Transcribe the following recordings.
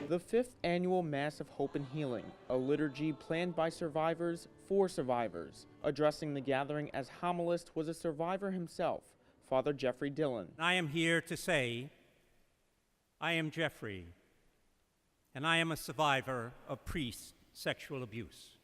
The 5th Annual Mass of Hope and Healing, a liturgy planned by survivors for survivors. Addressing the gathering as homilist was a survivor himself, Father Jeffrey DILLON. I am here to say, I am Jeffrey, and I am a survivor of priest sexual abuse.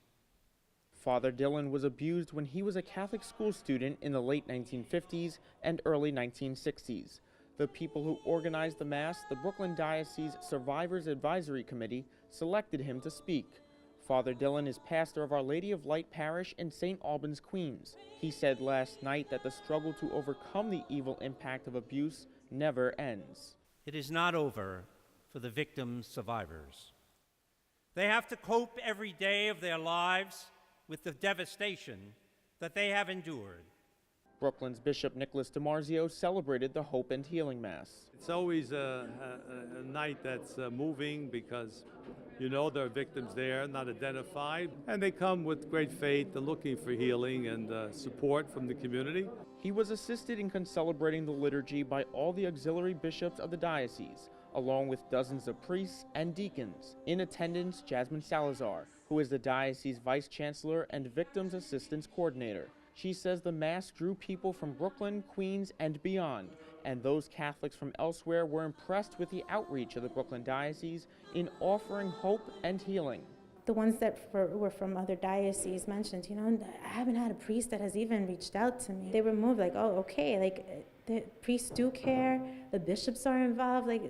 Father DILLON was abused when he was a Catholic school student in the late 1950s and early 1960s. The people who organized the Mass, the Brooklyn Diocese Survivors Advisory Committee, selected him to speak. Father DILLON is pastor of Our Lady of Light Parish in St. Albans, Queens. He said last night that the struggle to overcome the evil impact of abuse never ends. It is not over for the victims' survivors. They have to cope every day of their lives with the devastation that they have endured. Brooklyn's Bishop Nicholas DiMarzio celebrated the Hope and Healing Mass. It's always a night that's moving because you know there are victims there, not identified, and they come with great faith and looking for healing and support from the community. He was assisted in concelebrating the liturgy by all the auxiliary bishops of the diocese, along with dozens of priests and deacons. In attendance, Jasmine Salazar, who is the diocese vice chancellor and victims assistance coordinator. She says the Mass drew people from Brooklyn, Queens, and beyond, and those Catholics from elsewhere were impressed with the outreach of the Brooklyn Diocese in offering hope and healing. The ones that were from other dioceses mentioned, I haven't had a priest that has even reached out to me. They were moved, like, oh, okay, like, the priests do care, the bishops are involved, like,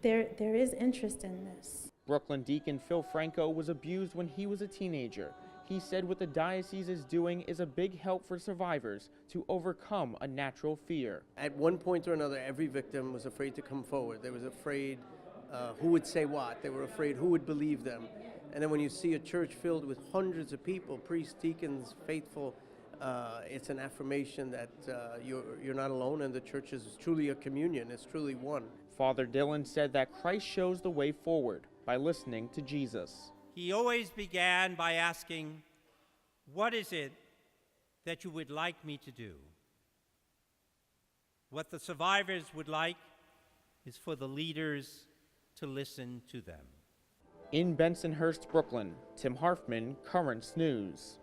there is interest in this. Brooklyn deacon Phil FRANCO was abused when he was a teenager. He said what the diocese is doing is a big help for survivors to overcome a natural fear. At one point or another, every victim was afraid to come forward. They was afraid who would say what. They were afraid who would believe them. And then when you see a church filled with hundreds of people, priests, deacons, faithful, it's an affirmation that you're not alone, and the church is truly a communion. It's truly one. Father DILLON said that Christ shows the way forward by listening to Jesus. He always began by asking, what is it that you would like me to do? What the survivors would like is for the leaders to listen to them. In Bensonhurst, Brooklyn, Tim Harfman, Currents News.